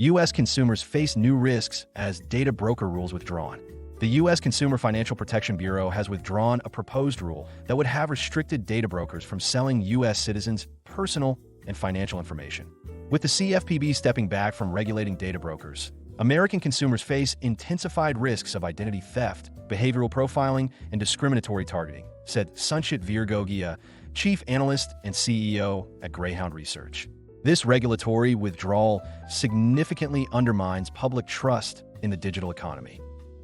U.S. consumers face new risks as data broker rules withdrawn. The U.S. Consumer Financial Protection Bureau has withdrawn a proposed rule that would have restricted data brokers from selling U.S. citizens' personal and financial information. With the CFPB stepping back from regulating data brokers, American consumers face intensified risks of identity theft, behavioral profiling, and discriminatory targeting, said Sanchit Gogia, Chief Analyst and CEO at Greyhound Research. This regulatory withdrawal significantly undermines public trust in the digital economy.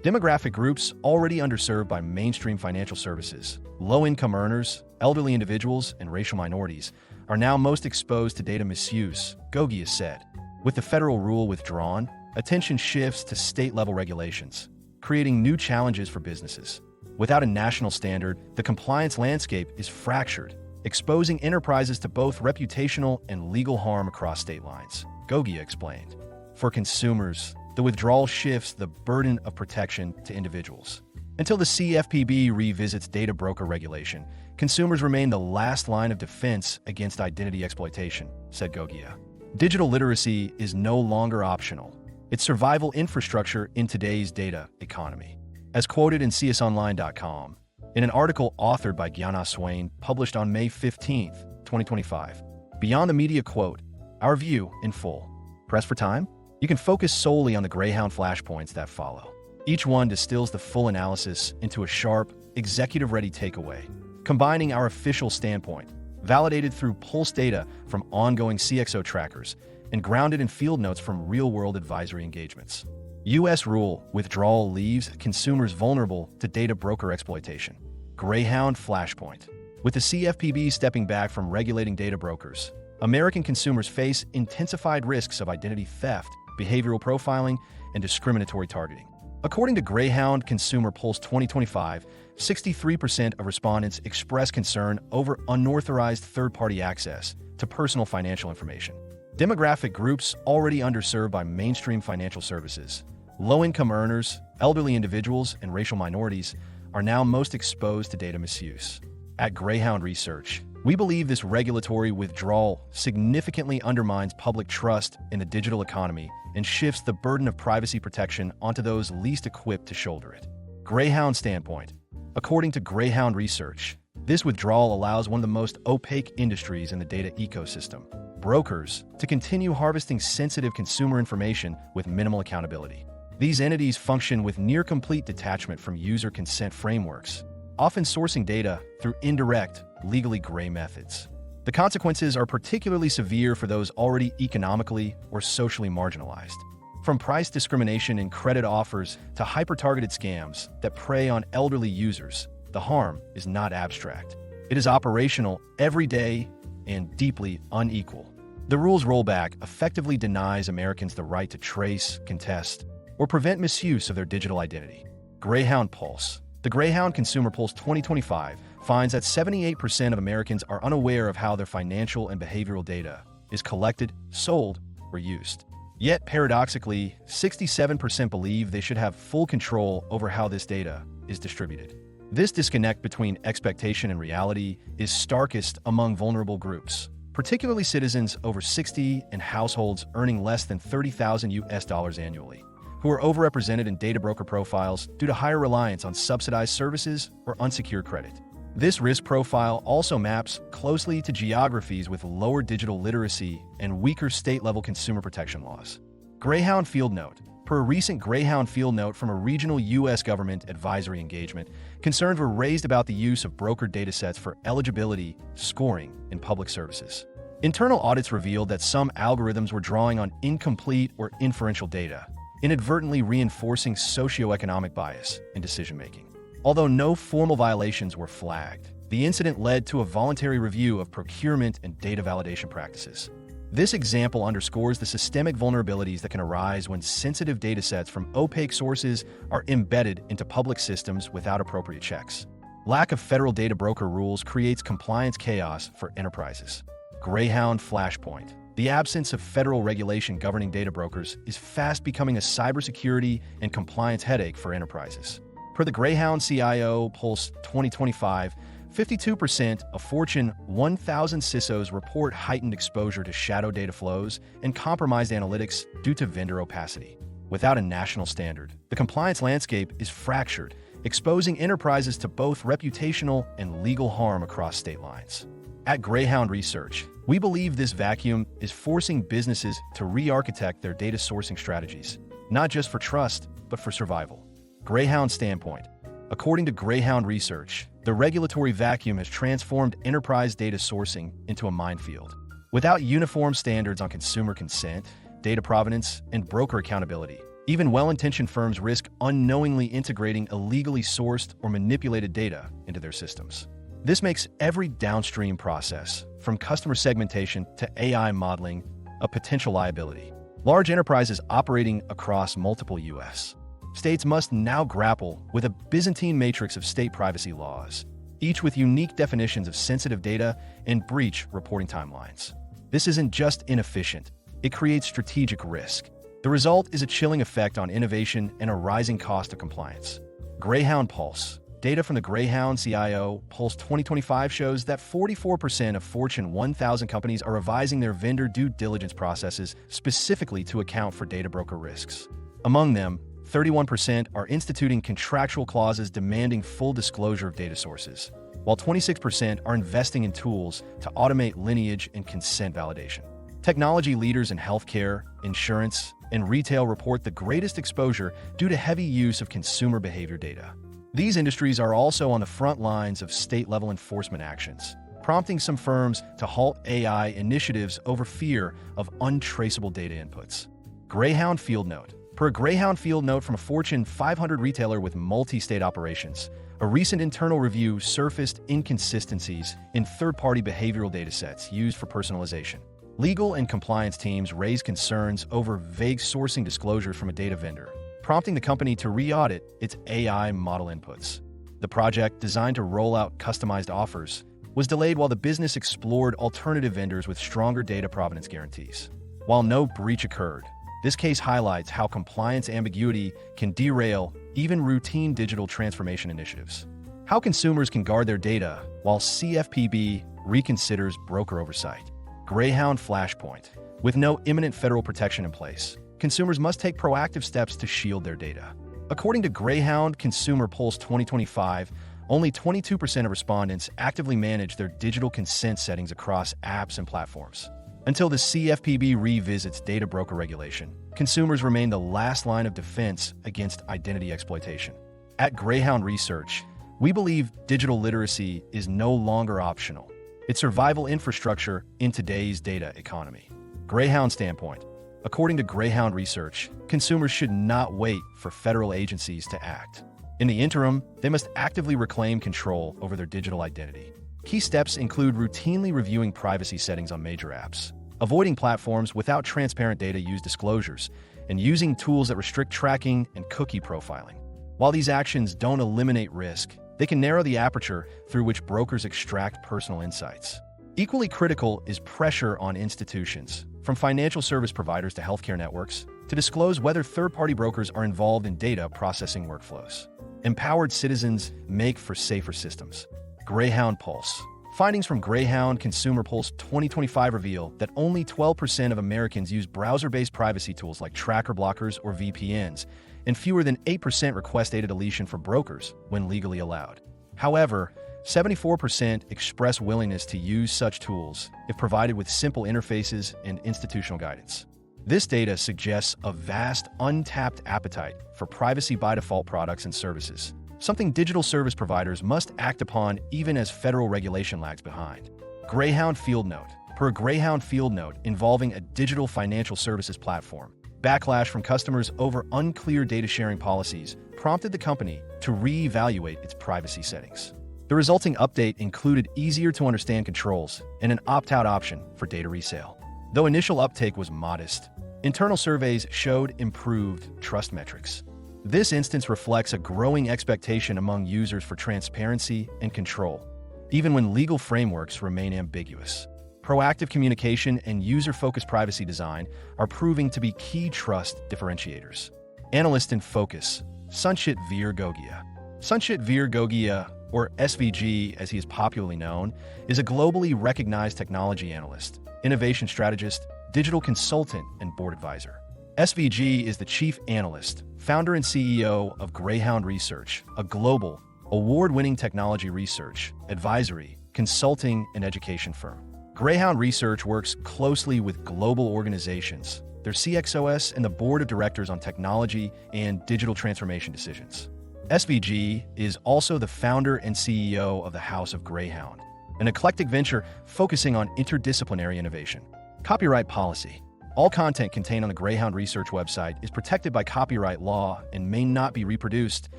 Demographic groups already underserved by mainstream financial services, low-income earners, elderly individuals, and racial minorities are now most exposed to data misuse, Gogia said. With the federal rule withdrawn, attention shifts to state-level regulations, creating new challenges for businesses. Without a national standard, the compliance landscape is fractured, exposing enterprises to both reputational and legal harm across state lines, Gogia explained. For consumers, the withdrawal shifts the burden of protection to individuals. Until the CFPB revisits data broker regulation, consumers remain the last line of defense against identity exploitation, said Gogia. Digital literacy is no longer optional. It's survival infrastructure in today's data economy. As quoted in csonline.com, in an article authored by Gyana Swain, published on May 15, 2025, Beyond the Media quote, our view in full. Press for time? You can focus solely on the Greyhound flashpoints that follow. Each one distills the full analysis into a sharp, executive-ready takeaway, combining our official standpoint, validated through Pulse data from ongoing CXO trackers, and grounded in field notes from real-world advisory engagements. U.S. rule withdrawal leaves consumers vulnerable to data broker exploitation. Greyhound flashpoint. With the CFPB stepping back from regulating data brokers, American consumers face intensified risks of identity theft, behavioral profiling, and discriminatory targeting. According to Greyhound Consumer Pulse 2025, 63% of respondents expressed concern over unauthorized third-party access to personal financial information. Demographic groups already underserved by mainstream financial services, low-income earners, elderly individuals, and racial minorities are now most exposed to data misuse. At Greyhound Research, we believe this regulatory withdrawal significantly undermines public trust in the digital economy and shifts the burden of privacy protection onto those least equipped to shoulder it. Greyhound standpoint. According to Greyhound Research, this withdrawal allows one of the most opaque industries in the data ecosystem, brokers, to continue harvesting sensitive consumer information with minimal accountability. These entities function with near-complete detachment from user consent frameworks, often sourcing data through indirect, legally gray methods. The consequences are particularly severe for those already economically or socially marginalized. From price discrimination in credit offers to hyper-targeted scams that prey on elderly users, the harm is not abstract. It is operational, everyday, and deeply unequal. The rule's rollback effectively denies Americans the right to trace, contest, or prevent misuse of their digital identity. Greyhound Pulse. The Greyhound Consumer Pulse 2025 finds that 78% of Americans are unaware of how their financial and behavioral data is collected, sold, or used. Yet, paradoxically, 67% believe they should have full control over how this data is distributed. This disconnect between expectation and reality is starkest among vulnerable groups, particularly citizens over 60 and households earning less than $30,000 annually, who are overrepresented in data broker profiles due to higher reliance on subsidized services or unsecured credit. This risk profile also maps closely to geographies with lower digital literacy and weaker state-level consumer protection laws. Greyhound Field Note. Per a recent Greyhound Field Note from a regional U.S. government advisory engagement, concerns were raised about the use of brokered datasets for eligibility scoring in public services. Internal audits revealed that some algorithms were drawing on incomplete or inferential data, inadvertently reinforcing socioeconomic bias in decision-making. Although no formal violations were flagged, the incident led to a voluntary review of procurement and data validation practices. This example underscores the systemic vulnerabilities that can arise when sensitive datasets from opaque sources are embedded into public systems without appropriate checks. Lack of federal data broker rules creates compliance chaos for enterprises. Greyhound Flashpoint. The absence of federal regulation governing data brokers is fast becoming a cybersecurity and compliance headache for enterprises. Per the Greyhound CIO Pulse 2025, 52% of Fortune 1000 CISOs report heightened exposure to shadow data flows and compromised analytics due to vendor opacity. Without a national standard, the compliance landscape is fractured, exposing enterprises to both reputational and legal harm across state lines. At Greyhound Research, we believe this vacuum is forcing businesses to re-architect their data sourcing strategies, not just for trust, but for survival. Greyhound standpoint. According to Greyhound Research, the regulatory vacuum has transformed enterprise data sourcing into a minefield. Without uniform standards on consumer consent, data provenance, and broker accountability, even well-intentioned firms risk unknowingly integrating illegally sourced or manipulated data into their systems. This makes every downstream process, from customer segmentation to AI modeling, a potential liability. Large enterprises operating across multiple U.S. states must now grapple with a Byzantine matrix of state privacy laws, each with unique definitions of sensitive data and breach reporting timelines. This isn't just inefficient, it creates strategic risk. The result is a chilling effect on innovation and a rising cost of compliance. Greyhound Pulse. Data from the Greyhound CIO Pulse 2025 shows that 44% of Fortune 1000 companies are revising their vendor due diligence processes specifically to account for data broker risks. Among them, 31% are instituting contractual clauses demanding full disclosure of data sources, while 26% are investing in tools to automate lineage and consent validation. Technology leaders in healthcare, insurance, and retail report the greatest exposure due to heavy use of consumer behavior data. These industries are also on the front lines of state-level enforcement actions, prompting some firms to halt AI initiatives over fear of untraceable data inputs. Greyhound Field Note. Per a Greyhound Field Note from a Fortune 500 retailer with multi-state operations, a recent internal review surfaced inconsistencies in third-party behavioral datasets used for personalization. Legal and compliance teams raised concerns over vague sourcing disclosures from a data vendor, prompting the company to re-audit its AI model inputs. The project, designed to roll out customized offers, was delayed while the business explored alternative vendors with stronger data provenance guarantees. While no breach occurred, this case highlights how compliance ambiguity can derail even routine digital transformation initiatives. How consumers can guard their data while CFPB reconsiders broker oversight. Greyhound Flashpoint. With no imminent federal protection in place, consumers must take proactive steps to shield their data. According to Greyhound Consumer Pulse 2025, only 22% of respondents actively manage their digital consent settings across apps and platforms. Until the CFPB revisits data broker regulation, consumers remain the last line of defense against identity exploitation. At Greyhound Research, we believe digital literacy is no longer optional. It's survival infrastructure in today's data economy. Greyhound standpoint. According to Greyhound Research, consumers should not wait for federal agencies to act. In the interim, they must actively reclaim control over their digital identity. Key steps include routinely reviewing privacy settings on major apps, avoiding platforms without transparent data use disclosures, and using tools that restrict tracking and cookie profiling. While these actions don't eliminate risk, they can narrow the aperture through which brokers extract personal insights. Equally critical is pressure on institutions, from financial service providers to healthcare networks, to disclose whether third-party brokers are involved in data processing workflows. Empowered citizens make for safer systems. Greyhound Pulse. Findings from Greyhound Consumer Pulse 2025 reveal that only 12% of Americans use browser-based privacy tools like tracker blockers or VPNs, and fewer than 8% request data deletion for brokers when legally allowed. However, 74% express willingness to use such tools if provided with simple interfaces and institutional guidance. This data suggests a vast, untapped appetite for privacy by default products and services, something digital service providers must act upon even as federal regulation lags behind. Greyhound Field Note. Per a Greyhound Field Note involving a digital financial services platform, backlash from customers over unclear data sharing policies prompted the company to re-evaluate its privacy settings. The resulting update included easier-to-understand controls and an opt-out option for data resale. Though initial uptake was modest, internal surveys showed improved trust metrics. This instance reflects a growing expectation among users for transparency and control, even when legal frameworks remain ambiguous. Proactive communication and user-focused privacy design are proving to be key trust differentiators. Analyst in focus. Sanchit Gogia. Sanchit Gogia, or SVG as he is popularly known, is a globally recognized technology analyst, innovation strategist, digital consultant, and board advisor. SVG is the chief analyst, founder and CEO of Greyhound Research, a global, award-winning technology research, advisory, consulting, and education firm. Greyhound Research works closely with global organizations, their CXOs, and the board of directors on technology and digital transformation decisions. SVG is also the founder and CEO of the House of Greyhound, an eclectic venture focusing on interdisciplinary innovation. Copyright policy. All content contained on the Greyhound Research website is protected by copyright law and may not be reproduced,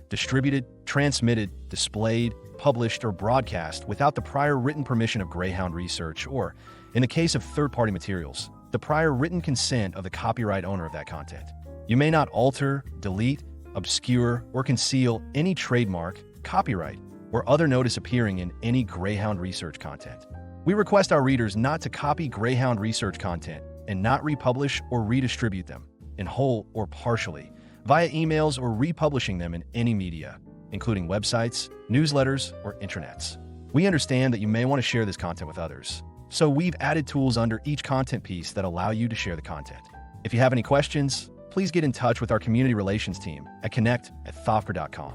distributed, transmitted, displayed, published, or broadcast without the prior written permission of Greyhound Research or, in the case of third-party materials, the prior written consent of the copyright owner of that content. You may not alter, delete, obscure, or conceal any trademark, copyright, or other notice appearing in any Greyhound Research content. We request our readers not to copy Greyhound Research content and not republish or redistribute them, in whole or partially, via emails or republishing them in any media, including websites, newsletters, or intranets. We understand that you may want to share this content with others, so we've added tools under each content piece that allow you to share the content. If you have any questions, please get in touch with our community relations team at connect@thofker.com.